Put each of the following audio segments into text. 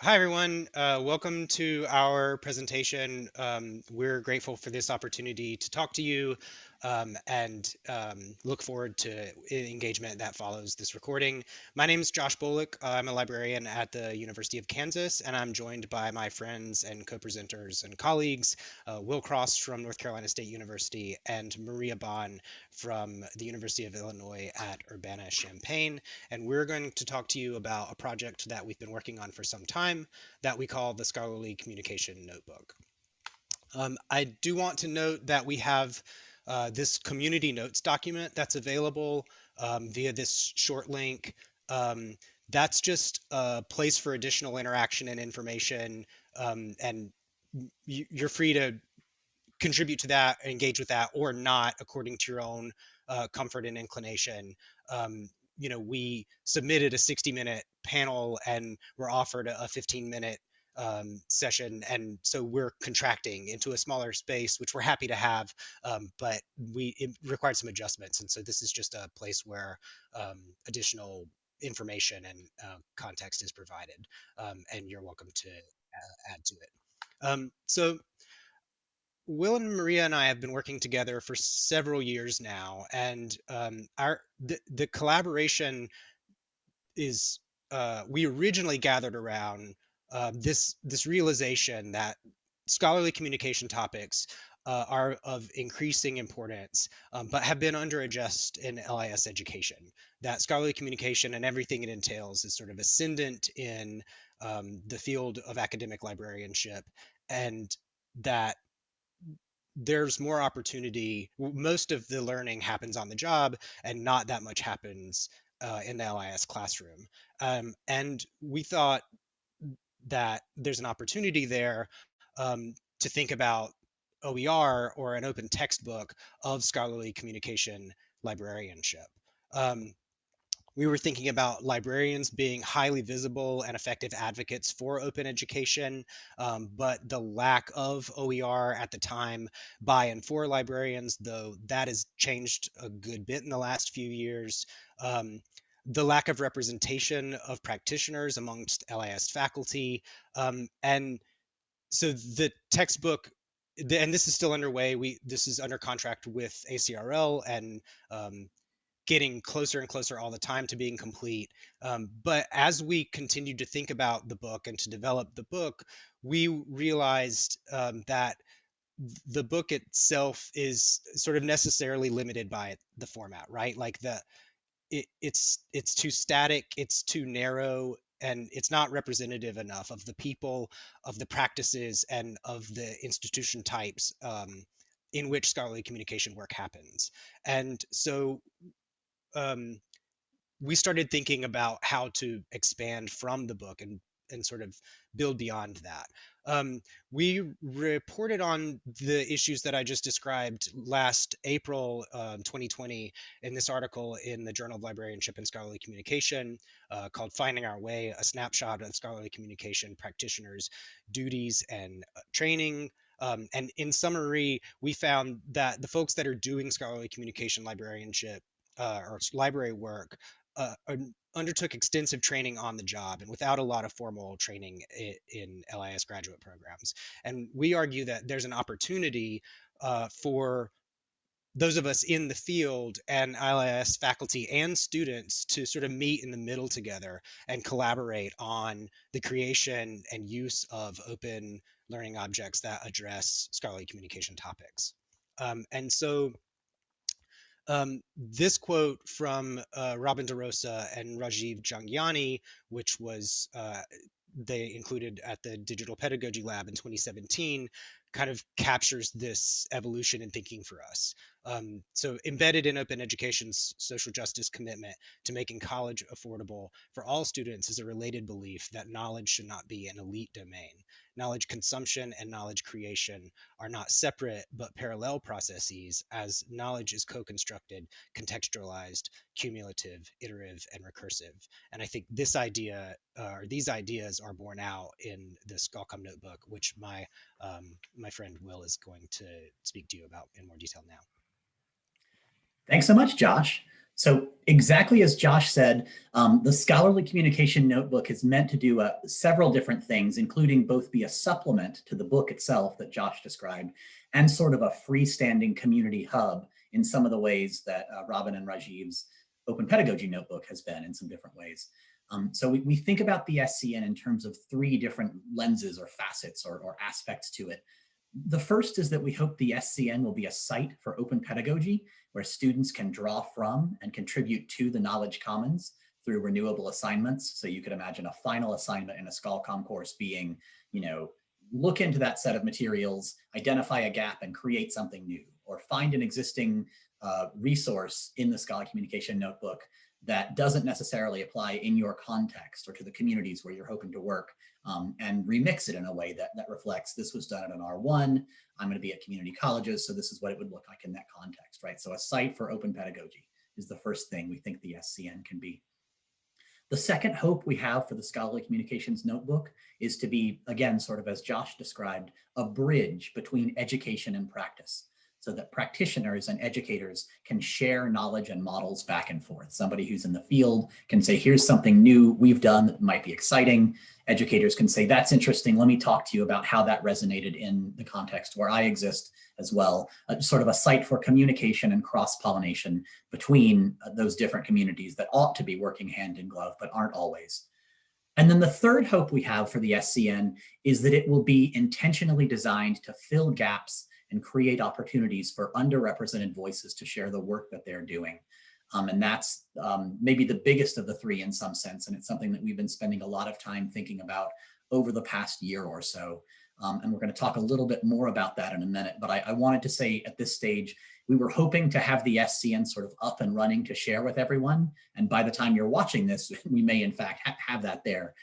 Hi, everyone. Welcome to our presentation. We're grateful for this opportunity to talk to you and look forward to engagement that follows this recording. My name is Josh Bolick. I'm a librarian at the University of Kansas, and I'm joined by my friends and co-presenters and colleagues, Will Cross from North Carolina State University and Maria Bonn from the University of Illinois at Urbana-Champaign. And we're going to talk to you about a project that we've been working on for some time that we call the Scholarly Communication Notebook. I do want to note that we have this community notes document that's available via this short link. Um, that's just a place for additional interaction and information, and you're free to contribute to that, engage with that, or not, according to your own comfort and inclination. We submitted a 60-minute panel and were offered a 15-minute session, and so we're contracting into a smaller space, which we're happy to have, but it required some adjustments, and so this is just a place where additional information and context is provided, and you're welcome to add to it. So Will and Maria and I have been working together for several years now, and the collaboration is we originally gathered around this realization that scholarly communication topics are of increasing importance, but have been underaddressed in LIS education. That scholarly communication and everything it entails is sort of ascendant in the field of academic librarianship, and that there's more opportunity. Most of the learning happens on the job, and not that much happens in the LIS classroom. And we thought that there's an opportunity there to think about OER or an open textbook of scholarly communication librarianship. Um, we were thinking about librarians being highly visible and effective advocates for open education, but the lack of OER at the time by and for librarians, though that has changed a good bit in the last few years. The lack of representation of practitioners amongst LIS faculty, and so the textbook, and this is still underway. This is under contract with ACRL, and getting closer and closer all the time to being complete. But as we continued to think about the book and to develop the book, we realized that the book itself is sort of necessarily limited by the format, right? Like it's too static, it's too narrow, and it's not representative enough of the people, of the practices, and of the institution types in which scholarly communication work happens. And so um, we started thinking about how to expand from the book and sort of build beyond that. We reported on the issues that I just described last April 2020 in this article in the Journal of Librarianship and Scholarly Communication called Finding Our Way, a snapshot of scholarly communication practitioners' duties and training. And in summary, we found that the folks that are doing scholarly communication librarianship or library work undertook extensive training on the job and without a lot of formal training in LIS graduate programs. And we argue that there's an opportunity for those of us in the field and LIS faculty and students to sort of meet in the middle together and collaborate on the creation and use of open learning objects that address scholarly communication topics. And so this quote from Robin DeRosa and Rajiv Jangiani, which was they included at the Digital Pedagogy Lab in 2017, kind of captures this evolution in thinking for us. So embedded in open education's social justice commitment to making college affordable for all students is a related belief that knowledge should not be an elite domain. Knowledge consumption and knowledge creation are not separate but parallel processes, as knowledge is co-constructed, contextualized, cumulative, iterative, and recursive. And I think this idea or these ideas are borne out in the Scalcom notebook, which my friend Will is going to speak to you about in more detail now. Thanks so much, Josh. So exactly as Josh said, the Scholarly Communication Notebook is meant to do several different things, including both be a supplement to the book itself that Josh described, and sort of a freestanding community hub in some of the ways that Robin and Rajiv's Open Pedagogy Notebook has been in some different ways. So we think about the SCN in terms of three different lenses or facets or aspects to it. The first is that we hope the SCN will be a site for open pedagogy where students can draw from and contribute to the knowledge commons through renewable assignments. So you could imagine a final assignment in a ScholComm course being, look into that set of materials, identify a gap and create something new, or find an existing resource in the Scholarly Communication Notebook that doesn't necessarily apply in your context or to the communities where you're hoping to work, and remix it in a way that reflects this was done at an R1, I'm going to be at community colleges, so this is what it would look like in that context, right? So a site for open pedagogy is the first thing we think the SCN can be. The second hope we have for the Scholarly Communications Notebook is to be, again, sort of as Josh described, a bridge between education and practice, so that practitioners and educators can share knowledge and models back and forth. Somebody who's in the field can say, here's something new we've done that might be exciting. Educators can say, that's interesting. Let me talk to you about how that resonated in the context where I exist as well. Sort of a site for communication and cross-pollination between those different communities that ought to be working hand in glove, but aren't always. And then the third hope we have for the SCN is that it will be intentionally designed to fill gaps and create opportunities for underrepresented voices to share the work that they're doing. And that's maybe the biggest of the three in some sense. And it's something that we've been spending a lot of time thinking about over the past year or so. And we're going to talk a little bit more about that in a minute. But I wanted to say at this stage, we were hoping to have the SCN sort of up and running to share with everyone. And by the time you're watching this, we may in fact have that there.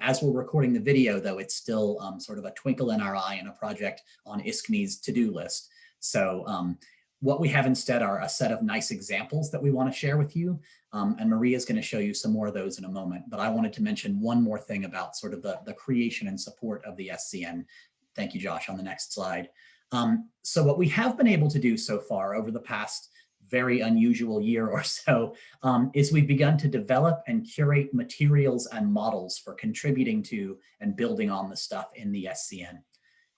As we're recording the video, though, it's still sort of a twinkle in our eye and a project on ISKME's to-do list. So what we have instead are a set of nice examples that we want to share with you. And Maria is going to show you some more of those in a moment. But I wanted to mention one more thing about sort of the creation and support of the SCN. Thank you, Josh, on the next slide. So what we have been able to do so far over the past very unusual year or so is we've begun to develop and curate materials and models for contributing to and building on the stuff in the SCN.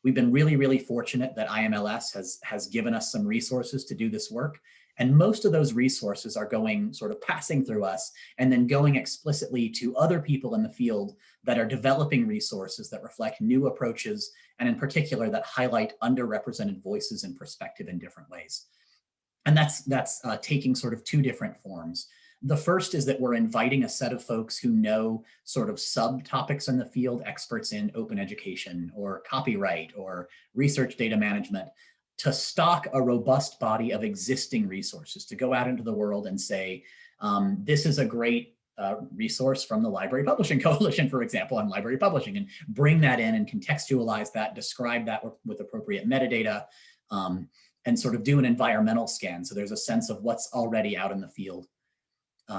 We've been really, really fortunate that IMLS has given us some resources to do this work. And most of those resources are going sort of passing through us and then going explicitly to other people in the field that are developing resources that reflect new approaches, and in particular that highlight underrepresented voices and perspective in different ways. And that's taking sort of two different forms. The first is that we're inviting a set of folks who know sort of subtopics in the field, experts in open education or copyright or research data management, to stock a robust body of existing resources, to go out into the world and say, this is a great resource from the Library Publishing Coalition, for example, on library publishing, and bring that in and contextualize that, describe that with appropriate metadata, and sort of do an environmental scan. So there's a sense of what's already out in the field.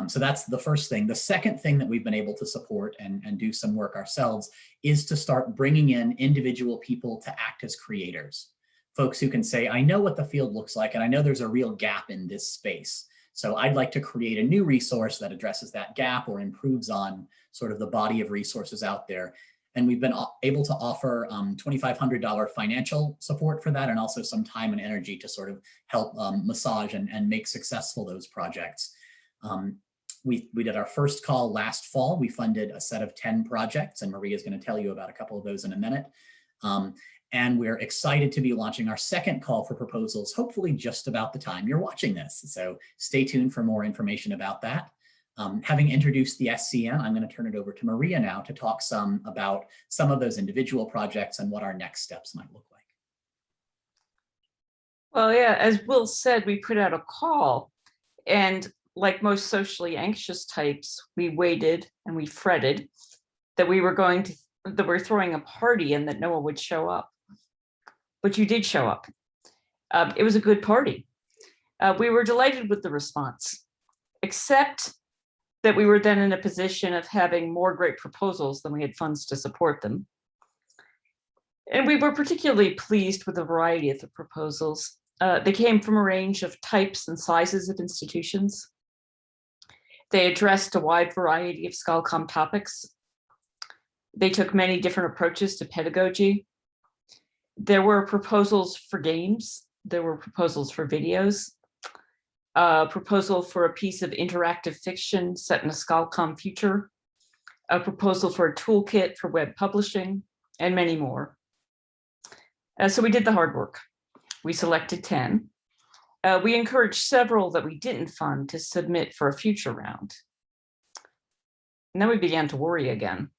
So that's the first thing. The second thing that we've been able to support and do some work ourselves is to start bringing in individual people to act as creators. Folks who can say, I know what the field looks like, and I know there's a real gap in this space. So I'd like to create a new resource that addresses that gap or improves on sort of the body of resources out there. And we've been able to offer $2,500 financial support for that, and also some time and energy to sort of help massage and make successful those projects. We did our first call last fall. We funded a set of 10 projects, and Maria is going to tell you about a couple of those in a minute. And we're excited to be launching our second call for proposals, hopefully just about the time you're watching this. So stay tuned for more information about that. Having introduced the SCN, I'm going to turn it over to Maria now to talk some about some of those individual projects and what our next steps might look like. Well, yeah, as Will said, we put out a call, and like most socially anxious types, we waited and we fretted that we were throwing a party and that no one would show up. But you did show up. It was a good party. We were delighted with the response, except that we were then in a position of having more great proposals than we had funds to support them. And we were particularly pleased with the variety of the proposals. They came from a range of types and sizes of institutions. They addressed a wide variety of ScholComm topics. They took many different approaches to pedagogy. There were proposals for games. There were proposals for videos. A proposal for a piece of interactive fiction set in a ScholComm future. A proposal for a toolkit for web publishing, and many more. So we did the hard work. We selected 10. We encouraged several that we didn't fund to submit for a future round. And then we began to worry again.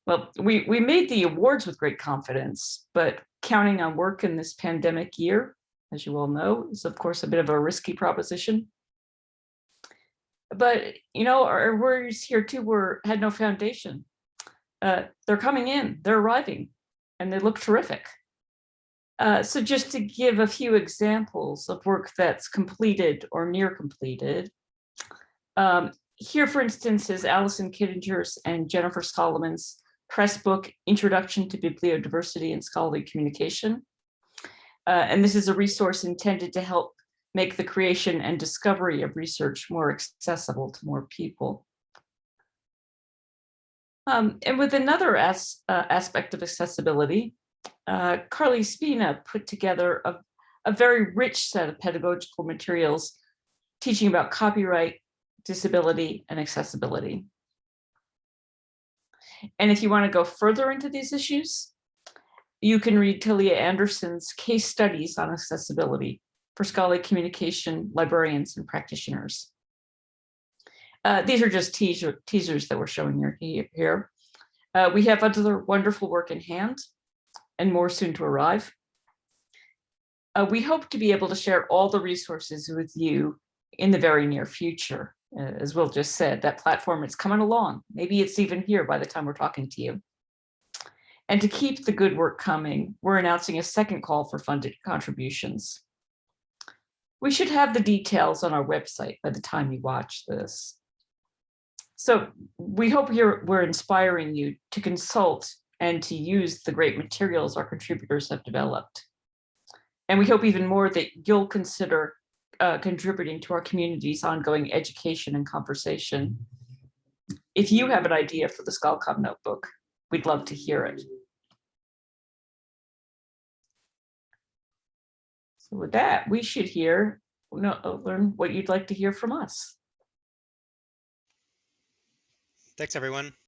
Well, we made the awards with great confidence, but counting on work in this pandemic year, as you all know, is of course a bit of a risky proposition. But our worries here too had no foundation. They're coming in, they're arriving, and they look terrific. So just to give a few examples of work that's completed or near completed. Here, for instance, is Alison Kittinger's and Jennifer Solomon's press book, Introduction to Bibliodiversity and Scholarly Communication. And this is a resource intended to help make the creation and discovery of research more accessible to more people. And with another aspect of accessibility, Carly Spina put together a very rich set of pedagogical materials teaching about copyright, disability, and accessibility. And if you want to go further into these issues, you can read Talia Anderson's case studies on accessibility for scholarly communication librarians and practitioners. These are just teasers that we're showing you here. We have other wonderful work in hand and more soon to arrive. We hope to be able to share all the resources with you in the very near future. As Will just said, that platform is coming along. Maybe it's even here by the time we're talking to you. And to keep the good work coming, we're announcing a second call for funded contributions. We should have the details on our website by the time you watch this. So we hope we're inspiring you to consult and to use the great materials our contributors have developed. And we hope even more that you'll consider contributing to our community's ongoing education and conversation. If you have an idea for the ScholComm notebook, we'd love to hear it. So with that, we should learn what you'd like to hear from us. Thanks, everyone.